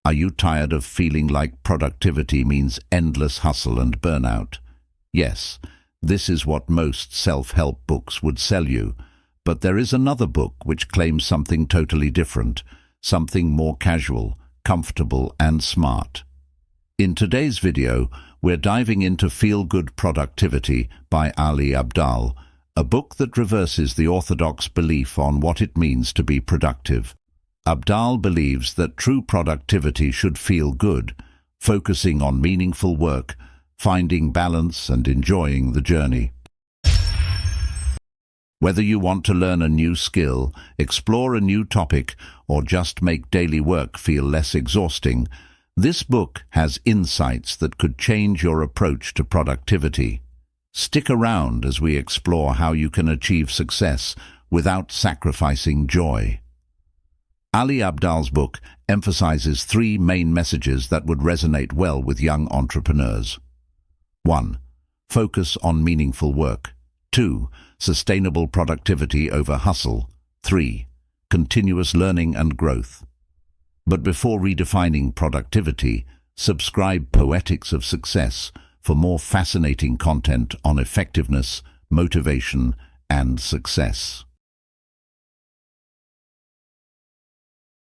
Are you tired of feeling like productivity means endless hustle and burnout? Yes, this is what most self-help books would sell you. But there is another book which claims something totally different, something more casual, comfortable and smart. In today's video, we're diving into Feel-Good Productivity by Ali Abdaal, a book that reverses the orthodox belief on what it means to be productive. Abdaal believes that true productivity should feel good, focusing on meaningful work, finding balance and enjoying the journey. Whether you want to learn a new skill, explore a new topic, or just make daily work feel less exhausting, this book has insights that could change your approach to productivity. Stick around as we explore how you can achieve success without sacrificing joy. Ali Abdaal's book emphasizes three main messages that would resonate well with young entrepreneurs. 1. Focus on meaningful work. 2. Sustainable productivity over hustle. 3. Continuous learning and growth. But before redefining productivity, subscribe Poetics of Success for more fascinating content on effectiveness, motivation, and success.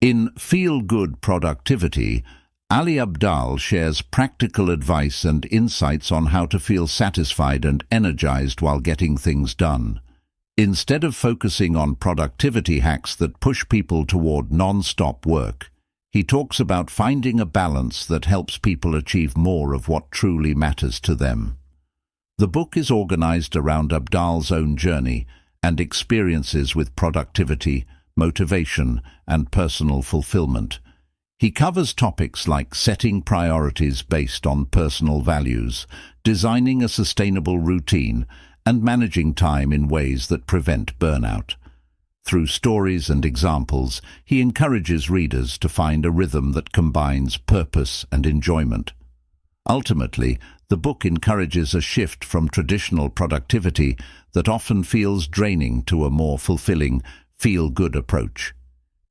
In Feel-Good Productivity, Ali Abdaal shares practical advice and insights on how to feel satisfied and energized while getting things done. Instead of focusing on productivity hacks that push people toward non-stop work, he talks about finding a balance that helps people achieve more of what truly matters to them. The book is organized around Abdaal's own journey and experiences with productivity, motivation, and personal fulfillment. He covers topics like setting priorities based on personal values, designing a sustainable routine, and managing time in ways that prevent burnout. Through stories and examples, he encourages readers to find a rhythm that combines purpose and enjoyment. Ultimately, the book encourages a shift from traditional productivity that often feels draining to a more fulfilling, feel-good approach.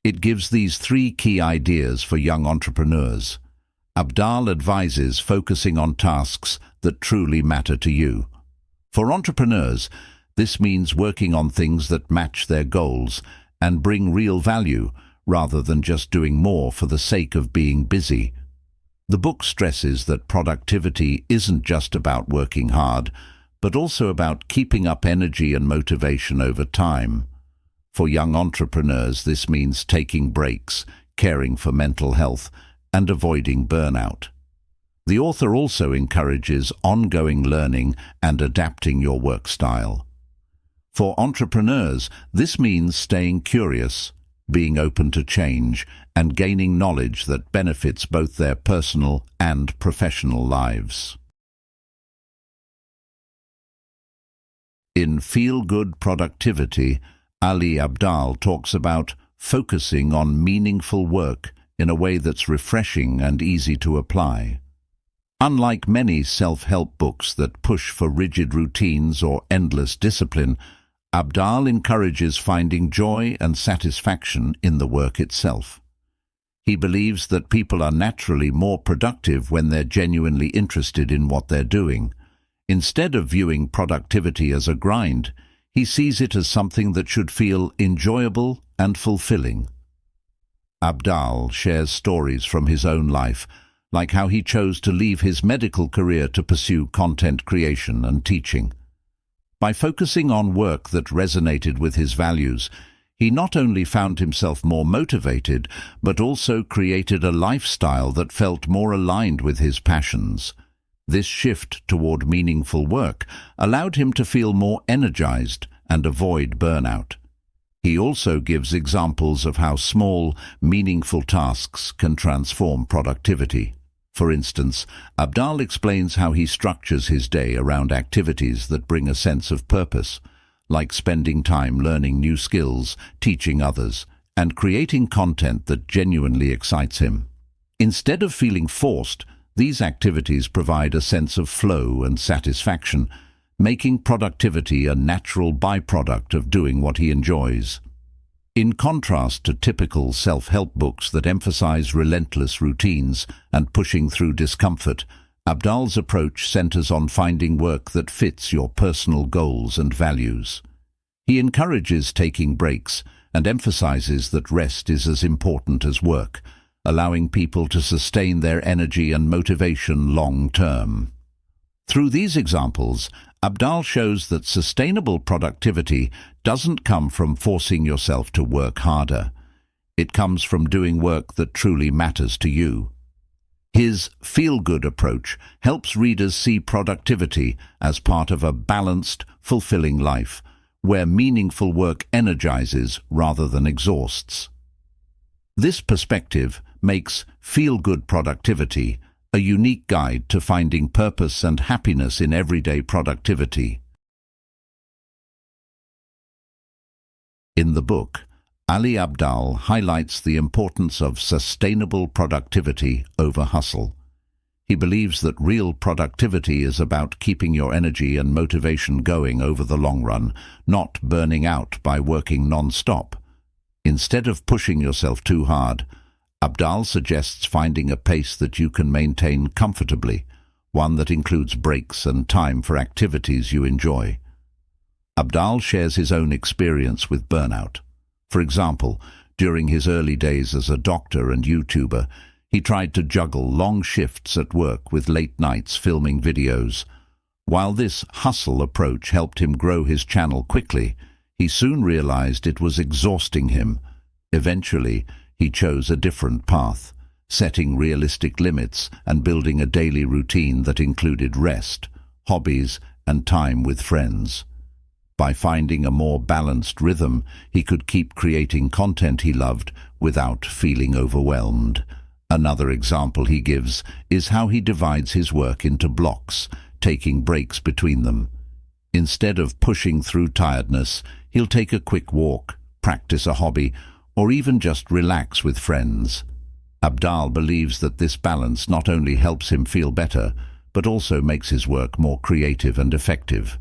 It gives these three key ideas for young entrepreneurs. Abdaal advises focusing on tasks that truly matter to you. For entrepreneurs, this means working on things that match their goals and bring real value, rather than just doing more for the sake of being busy. The book stresses that productivity isn't just about working hard, but also about keeping up energy and motivation over time. For young entrepreneurs, this means taking breaks, caring for mental health, and avoiding burnout. The author also encourages ongoing learning and adapting your work style. For entrepreneurs, this means staying curious, being open to change, and gaining knowledge that benefits both their personal and professional lives. In Feel-Good Productivity, Ali Abdaal talks about focusing on meaningful work in a way that's refreshing and easy to apply. Unlike many self-help books that push for rigid routines or endless discipline, Abdaal encourages finding joy and satisfaction in the work itself. He believes that people are naturally more productive when they're genuinely interested in what they're doing. Instead of viewing productivity as a grind, he sees it as something that should feel enjoyable and fulfilling. Abdaal shares stories from his own life, like how he chose to leave his medical career to pursue content creation and teaching. By focusing on work that resonated with his values, he not only found himself more motivated, but also created a lifestyle that felt more aligned with his passions. This shift toward meaningful work allowed him to feel more energized and avoid burnout. He also gives examples of how small, meaningful tasks can transform productivity. For instance, Abdaal explains how he structures his day around activities that bring a sense of purpose, like spending time learning new skills, teaching others, and creating content that genuinely excites him. Instead of feeling forced, these activities provide a sense of flow and satisfaction, making productivity a natural byproduct of doing what he enjoys. In contrast to typical self-help books that emphasize relentless routines and pushing through discomfort, Abdaal's approach centers on finding work that fits your personal goals and values. He encourages taking breaks and emphasizes that rest is as important as work, allowing people to sustain their energy and motivation long-term. Through these examples, Abdaal shows that sustainable productivity doesn't come from forcing yourself to work harder. It comes from doing work that truly matters to you. His feel-good approach helps readers see productivity as part of a balanced, fulfilling life, where meaningful work energizes rather than exhausts. This perspective makes feel-good productivity a unique guide to finding purpose and happiness in everyday productivity. In the book, Ali Abdaal highlights the importance of sustainable productivity over hustle. He believes that real productivity is about keeping your energy and motivation going over the long run, not burning out by working non-stop. Instead of pushing yourself too hard, Abdaal suggests finding a pace that you can maintain comfortably, one that includes breaks and time for activities you enjoy. Abdaal shares his own experience with burnout. For example, during his early days as a doctor and YouTuber, he tried to juggle long shifts at work with late nights filming videos. While this hustle approach helped him grow his channel quickly, he soon realized it was exhausting him. Eventually, he chose a different path, setting realistic limits and building a daily routine that included rest, hobbies, and time with friends. By finding a more balanced rhythm, he could keep creating content he loved without feeling overwhelmed. Another example he gives is how he divides his work into blocks, taking breaks between them. Instead of pushing through tiredness, he'll take a quick walk, practice a hobby, or even just relax with friends. Abdaal believes that this balance not only helps him feel better, but also makes his work more creative and effective.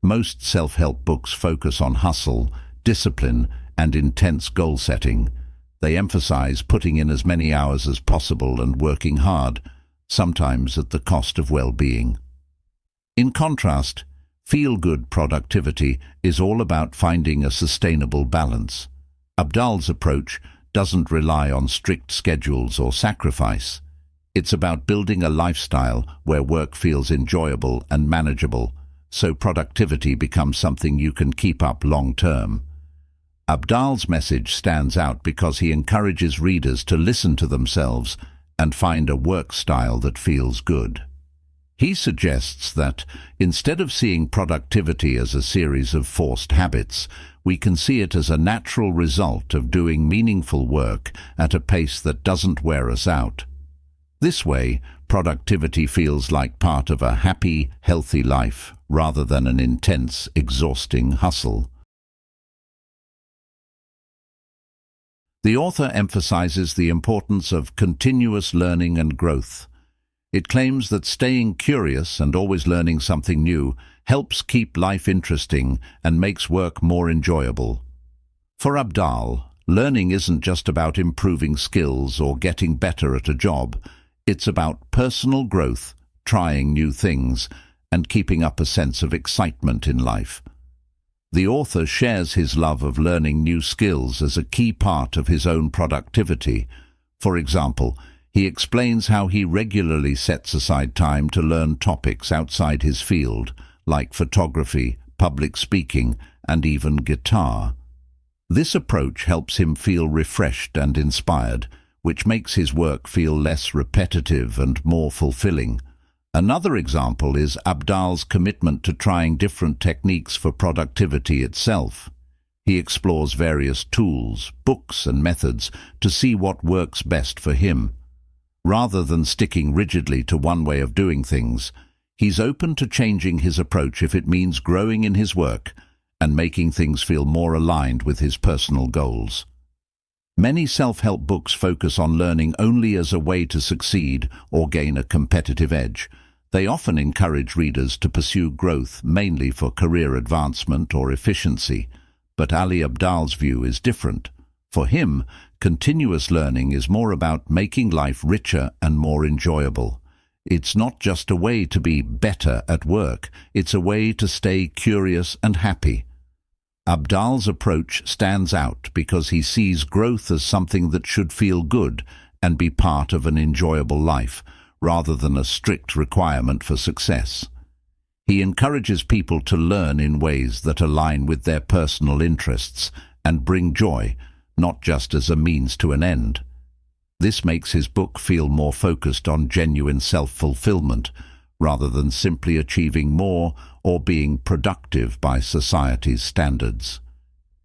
Most self-help books focus on hustle, discipline, and intense goal setting. They emphasize putting in as many hours as possible and working hard, sometimes at the cost of well-being. In contrast, feel-good productivity is all about finding a sustainable balance. Abdaal's approach doesn't rely on strict schedules or sacrifice. It's about building a lifestyle where work feels enjoyable and manageable, so productivity becomes something you can keep up long-term. Abdaal's message stands out because he encourages readers to listen to themselves and find a work style that feels good. He suggests that, instead of seeing productivity as a series of forced habits, we can see it as a natural result of doing meaningful work at a pace that doesn't wear us out. This way, productivity feels like part of a happy, healthy life, rather than an intense, exhausting hustle. The author emphasizes the importance of continuous learning and growth. It claims that staying curious and always learning something new helps keep life interesting and makes work more enjoyable. For Abdaal, learning isn't just about improving skills or getting better at a job. It's about personal growth, trying new things, and keeping up a sense of excitement in life. The author shares his love of learning new skills as a key part of his own productivity. For example, he explains how he regularly sets aside time to learn topics outside his field, like photography, public speaking, and even guitar. This approach helps him feel refreshed and inspired, which makes his work feel less repetitive and more fulfilling. Another example is Abdaal's commitment to trying different techniques for productivity itself. He explores various tools, books, and methods to see what works best for him. Rather than sticking rigidly to one way of doing things, he's open to changing his approach if it means growing in his work and making things feel more aligned with his personal goals. Many self-help books focus on learning only as a way to succeed or gain a competitive edge. They often encourage readers to pursue growth mainly for career advancement or efficiency. But Ali Abdaal's view is different. For him, continuous learning is more about making life richer and more enjoyable. It's not just a way to be better at work, it's a way to stay curious and happy. Abdaal's approach stands out because he sees growth as something that should feel good and be part of an enjoyable life, rather than a strict requirement for success. He encourages people to learn in ways that align with their personal interests and bring joy, not just as a means to an end. This makes his book feel more focused on genuine self-fulfillment, rather than simply achieving more or being productive by society's standards.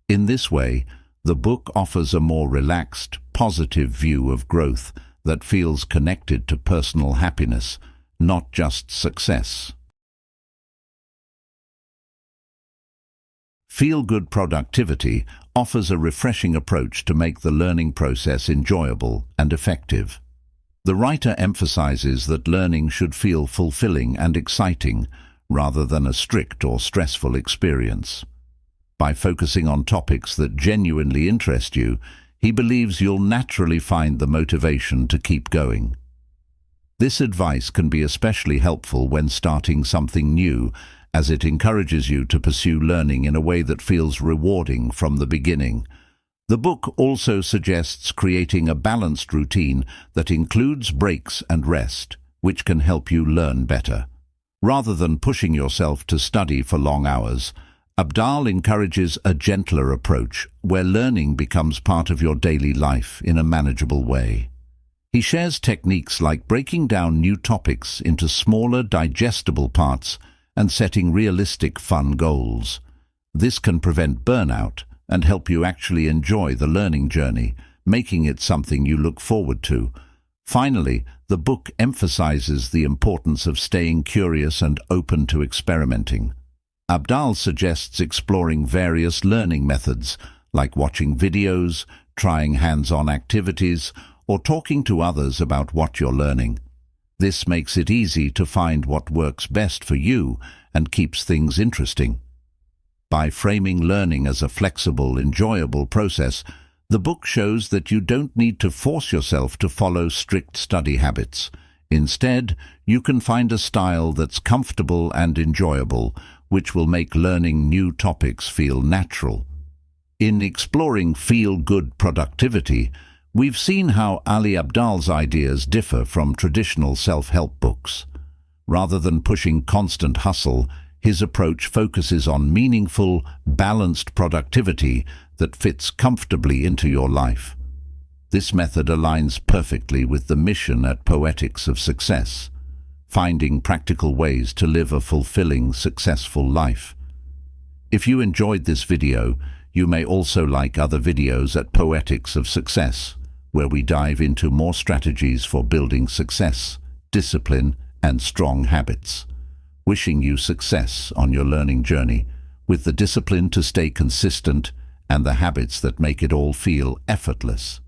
In this way, the book offers a more relaxed, positive view of growth that feels connected to personal happiness, not just success. Feel-good productivity offers a refreshing approach to make the learning process enjoyable and effective. The writer emphasizes that learning should feel fulfilling and exciting, rather than a strict or stressful experience. By focusing on topics that genuinely interest you, he believes you'll naturally find the motivation to keep going. This advice can be especially helpful when starting something new, as it encourages you to pursue learning in a way that feels rewarding from the beginning. The book also suggests creating a balanced routine that includes breaks and rest, which can help you learn better. Rather than pushing yourself to study for long hours, Abdaal encourages a gentler approach where learning becomes part of your daily life in a manageable way. He shares techniques like breaking down new topics into smaller, digestible parts and setting realistic, fun goals. This can prevent burnout and help you actually enjoy the learning journey, making it something you look forward to. Finally, the book emphasizes the importance of staying curious and open to experimenting. Abdaal suggests exploring various learning methods, like watching videos, trying hands-on activities, or talking to others about what you're learning. This makes it easy to find what works best for you and keeps things interesting. By framing learning as a flexible, enjoyable process, the book shows that you don't need to force yourself to follow strict study habits. Instead, you can find a style that's comfortable and enjoyable, which will make learning new topics feel natural. In exploring feel-good productivity, we've seen how Ali Abdaal's ideas differ from traditional self-help books. Rather than pushing constant hustle, his approach focuses on meaningful, balanced productivity that fits comfortably into your life. This method aligns perfectly with the mission at Poetics of success, finding practical ways to live a fulfilling, successful life. If you enjoyed this video, you may also like other videos at Poetics of Success, where we dive into more strategies for building success, discipline, and strong habits. Wishing you success on your learning journey, with the discipline to stay consistent and the habits that make it all feel effortless.